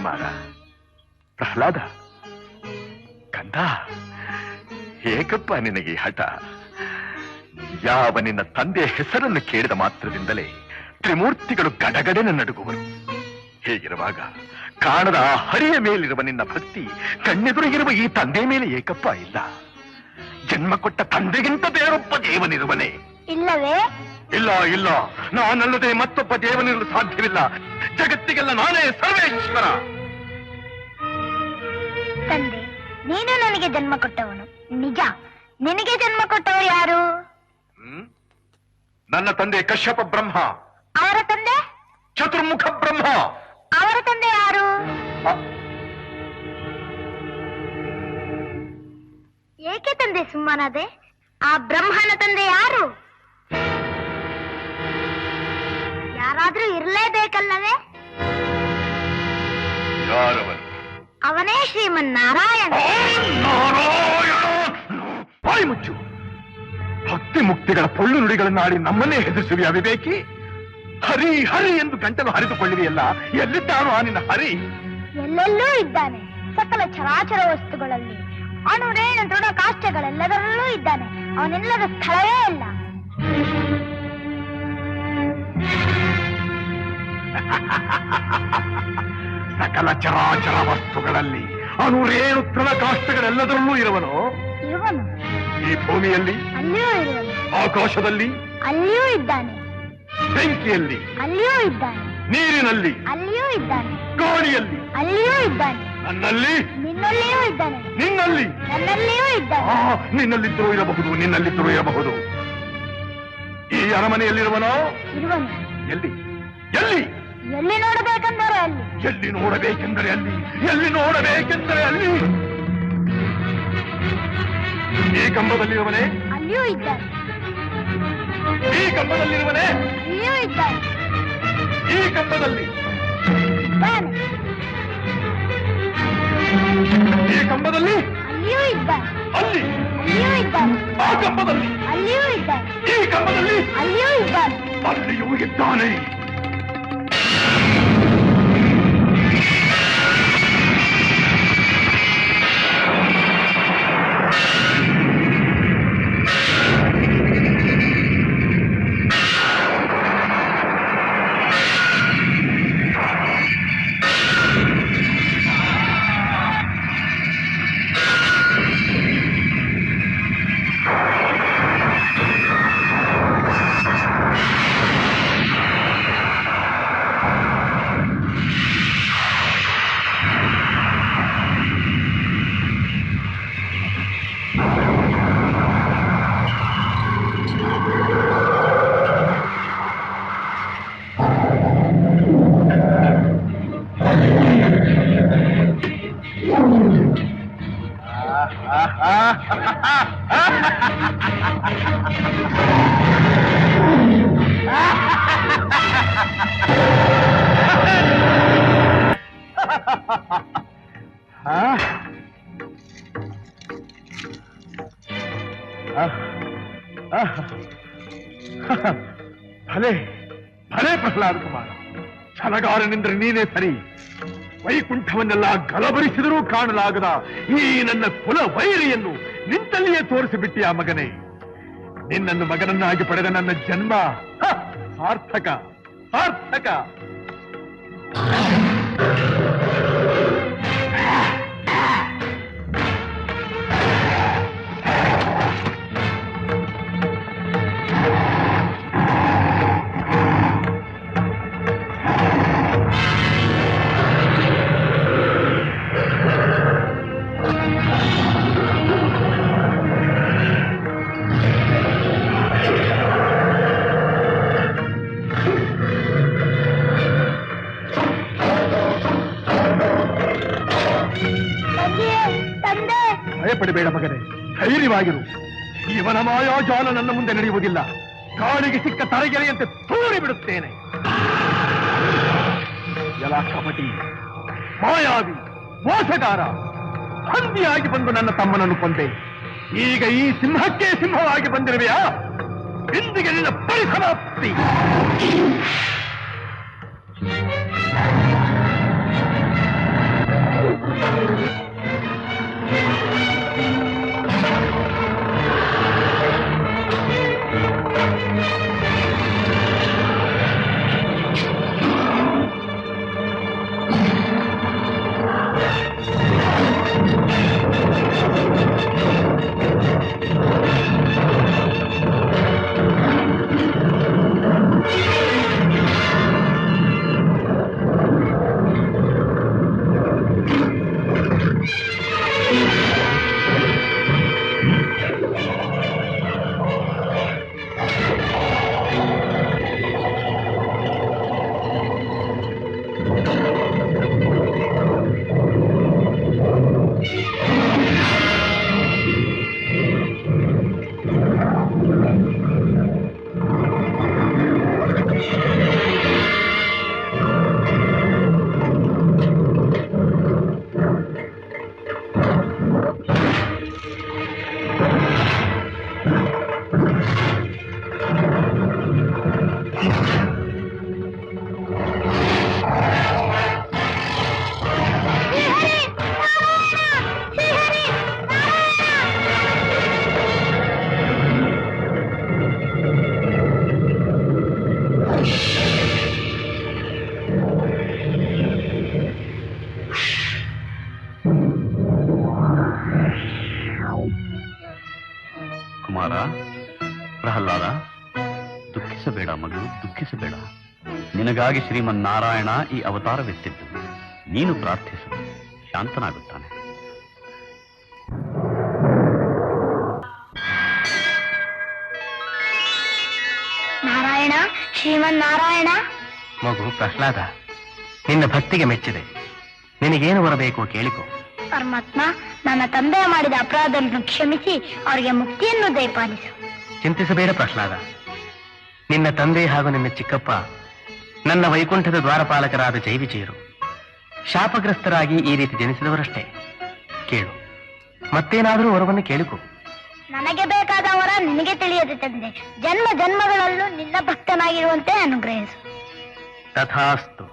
ಕುಮಾರ. ಪ್ರಹ್ಲಾದ, ಕಂದ, ಏಕಪ್ಪ ನಿನಗೆ ಹಠ? ಯಾವ ನಿನ್ನ ತಂದೆಯ ಹೆಸರನ್ನು ಕೇಳಿದ ಮಾತ್ರದಿಂದಲೇ ತ್ರಿಮೂರ್ತಿಗಳು ಗಡಗಡೆನ ನಡುಗುವರು. ಹೇಗಿರುವಾಗ ಕಾಣದ ಆ ಹರಿಯ ಮೇಲಿರುವ ನಿನ್ನ ಭಕ್ತಿ ಕಣ್ಣೆದುರಿಗಿರುವ ಈ ತಂದೆ ಮೇಲೆ ಏಕಪ್ಪ ಇಲ್ಲ. ಜನ್ಮ ಕೊಟ್ಟ ತಂದೆಗಿಂತ ಬೇರೊಬ್ಬ ದೇವನಿರುವನೇ? ಇಲ್ಲವೇ? ಇಲ್ಲ ಇಲ್ಲ, ನಾನಲ್ಲದೆ ಮತ್ತೊಬ್ಬ ದೇವನಿರಲು ಸಾಧ್ಯವಿಲ್ಲ. ಜಗತ್ತಿಗೆಲ್ಲ ನಾನೇ ಸರ್ವೇಶ್ವರ. ತಂದೆ, ನೀನು ನನಗೆ ಜನ್ಮ ಕೊಟ್ಟವನು ನಿಜ. ನಿನಗೆ ಜನ್ಮ ಕೊಟ್ಟವರು ಯಾರು? ನನ್ನ ತಂದೆ ಕಶ್ಯಪ ಬ್ರಹ್ಮ. ಅವರ ತಂದೆ? ಚತುರ್ಮುಖ ಬ್ರಹ್ಮ. ಅವರ ತಂದೆ ಯಾರು? ಏಕೆ ತಂದೆ ಸುಮ್ಮನಾದೆ? ಆ ಬ್ರಹ್ಮನ ತಂದೆ ಯಾರು? ಯಾರಾದ್ರೂ ಇರಲೇಬೇಕಲ್ಲವೇ? ಯಾರವನು? ಅವನೇ ಶ್ರೀಮನ್ನಾರಾಯಣ. ಬಾಯಿ ಮುಚ್ಚು. ಭಕ್ತಿ ಮುಕ್ತಿಗಳ ಪೊಳ್ಳು ನುಡಿಗಳನ್ನಾಡಿ ನಮ್ಮನ್ನೇ ಹೆದರಿಸುವಿ ಅವಿವೇಕಿ. ಹರಿ ಹರಿ ಎಂದು ಗಂಟಲು ಹರಿದುಕೊಳ್ಳುವಿಯಲ್ಲ, ಎಲ್ಲಿದ್ದಾನು ಆ ನಿನ್ನ ಹರಿ? ಎಲ್ಲೆಲ್ಲೂ ಇದ್ದಾನೆ. ಸಕಲ ಚರಾಚರ ವಸ್ತುಗಳಲ್ಲಿ, ಅಣು ರೇಣು ದೃಢ ಕಾಷ್ಟಗಳೆಲ್ಲದರಲ್ಲೂ ಇದ್ದಾನೆ. ಅವನೆಲ್ಲದ ಸ್ಥಳವೇ ಇಲ್ಲ. ಸಕಲ ಚರಾಚರ ವಸ್ತುಗಳಲ್ಲಿ, ಅಣು ರೇಣು ದೃಢ ಕಾಷ್ಟಗಳೆಲ್ಲದರಲ್ಲೂ ಇರುವನು. ಇರುವನು. ಈ ಭೂಮಿಯಲ್ಲಿ, ಅಲ್ಲಿಯೂ ಇರುವನು. ಆಕಾಶದಲ್ಲಿ, ಅಲ್ಲಿಯೂ ಇದ್ದಾನೆ. ಬೆಂಕಿಯಲ್ಲಿ, ಅಲ್ಲಿಯೂ ಇದ್ದಾನೆ. ನೀರಿನಲ್ಲಿ, ಅಲ್ಲಿಯೂ ಇದ್ದಾನೆ. ಗಾಳಿಯಲ್ಲಿ, ಅಲ್ಲಿಯೂ ಇದ್ದಾನೆ. ನನ್ನಲ್ಲಿ, ನಿನ್ನಲ್ಲಿಯೂ ಇದ್ದಾನೆ. ನಿನ್ನಲ್ಲಿ, ನನ್ನಲ್ಲಿಯೂ ಇದ್ದಾನೆ. ನಿನ್ನಲ್ಲಿದ್ದರೂ ಇರಬಹುದು, ನಿನ್ನಲ್ಲಿದ್ದರೂ ಇರಬಹುದು. ಈ ಅರಮನೆಯಲ್ಲಿರುವನೋ? ಇರುವನು. ಎಲ್ಲಿ ಎಲ್ಲಿ? ಎಲ್ಲಿ ನೋಡಬೇಕೆಂದರೆ ಅಲ್ಲಿ. ಎಲ್ಲಿ ನೋಡಬೇಕೆಂದರೆ ಅಲ್ಲಿ, ಎಲ್ಲಿ ನೋಡಬೇಕೆಂದರೆ ಅಲ್ಲಿ. ಈ ಕಂಬದಲ್ಲಿರುವನೇ? ಅಲ್ಲಿಯೂ ಇದ್ದಾನೆ. ಈ ಕಂಬದಲ್ಲಿರುವನೇ? ಅಲ್ಲಿಯೂ ಇದ್ದಾನೆ. ಈ ಕಂಬದಲ್ಲಿ ಇದ್ದಾನೆ. ಈ ಕಂಬದಲ್ಲಿ? ಅಲ್ಲಿಯೂ ಇದ್ದಾನೆ. ಅಲ್ಲಿ? ಅಲ್ಲಿಯೂ ಇದ್ದಾನೆ. ಆ ಕಂಬದಲ್ಲಿ? ಅಲ್ಲಿಯೂ ಇದ್ದಾನೆ. ಈ ಕಂಬದಲ್ಲಿ? ಅಲ್ಲಿಯೂ ಇದ್ದಾನೆ. ಅಲ್ಲಿಯೂ ಇದ್ದಾನೆ. ಭಲೆ ಭಲೆ ಪ್ರಹ್ಲಾದ ಕುಮಾರ, ಛಲಗಾರನೆಂದರೆ ನೀನೇ ಸರಿ. ವೈಕುಂಠವನ್ನೆಲ್ಲ ಗಲಭರಿಸಿದರೂ ಕಾಣಲಾಗದ ಈ ನನ್ನ ಕುಲ ವೈರಿಯನ್ನು ನಿಂತಲ್ಲಿಯೇ ತೋರಿಸಿಬಿಟ್ಟಿ ಆ ಮಗನೇ. ನಿನ್ನನ್ನು ಮಗನನ್ನಾಗಿ ಪಡೆದ ನನ್ನ ಜನ್ಮ ಸಾರ್ಥಕ ಸಾರ್ಥಕ. ಭಯಪಡಬೇಡ ಮಗನೇ, ಧೈರ್ಯವಾಗಿರು. ಇವನ ಮಾಯಾಜಾಲ ನನ್ನ ಮುಂದೆ ನಡೆಯುವುದಿಲ್ಲ. ಕಾಳಿಗೆ ಸಿಕ್ಕ ತರಗೆರೆಯಂತೆ ತೂರಿ ಬಿಡುತ್ತೇನೆ. ಎಲ್ಲ ಕಪಟಿ, ಮಾಯಾವಿ, ಮೋಸಗಾರ, ಹಂದಿಯಾಗಿ ಬಂದು ನನ್ನ ತಮ್ಮನನ್ನು ಕೊಂದೆ. ಈಗ ಈ ಸಿಂಹಕ್ಕೆ ಸಿಂಹವಾಗಿ ಬಂದಿರುವೆಯಾ? ಇಂದಿಗೆ ನಿನ್ನ ಪರಿಸಮಾಪ್ತಿ. ಕುಮಾರ, ಪ್ರಹ್ಲಾದ, ದುಃಖಿಸಬೇಡ ಮಗು, ದುಃಖಿಸಬೇಡ. ನಿನಗಾಗಿ ಶ್ರೀಮನ್ನಾರಾಯಣ ಈ ಅವತಾರವೆತ್ತಿದ್ದು. ನೀನು ಪ್ರಾರ್ಥಿಸು, ಶಾಂತನಾಗುತ್ತಾನೆ. ನಾರಾಯಣ, ಶ್ರೀಮನ್ನಾರಾಯಣ. ಮಗು ಪ್ರಹ್ಲಾದ, ನಿನ್ನ ಭಕ್ತಿಗೆ ಮೆಚ್ಚಿದೆ. ನಿನಗೇನು ಬರಬೇಕು ಕೇಳಿಕೊ. ಪರಮಾತ್ಮ, ನನ್ನ ತಂದೆ ಮಾಡಿದ ಅಪರಾಧವನ್ನು ಕ್ಷಮಿಸಿ ಅವರಿಗೆ ಮುಕ್ತಿಯನ್ನು ದಯಪಾಲಿಸು. ಚಿಂತಿಸಬೇಡ ಪ್ರಹ್ಲಾದ. ನಿನ್ನ ತಂದೆ ಹಾಗೂ ನಿನ್ನ ಚಿಕ್ಕಪ್ಪ ನನ್ನ ವೈಕುಂಠದ ದ್ವಾರಪಾಲಕರಾದ ಜೈವಿಜಯರು. ಶಾಪಗ್ರಸ್ತರಾಗಿ ಈ ರೀತಿ ಜನಿಸಿದವರಷ್ಟೇ. ಕೇಳು, ಮತ್ತೇನಾದರೂ ವರವನ್ನು ಕೇಳಿಕೊ. ನನಗೆ ಬೇಕಾದ ವರ ನಿನಗೆ ತಿಳಿಯದೆ ತಂದೆ. ಜನ್ಮ ಜನ್ಮಗಳಲ್ಲೂ ನಿನ್ನ ಭಕ್ತನಾಗಿರುವಂತೆ ಅನುಗ್ರಹಿಸು. ತಥಾಸ್ತು.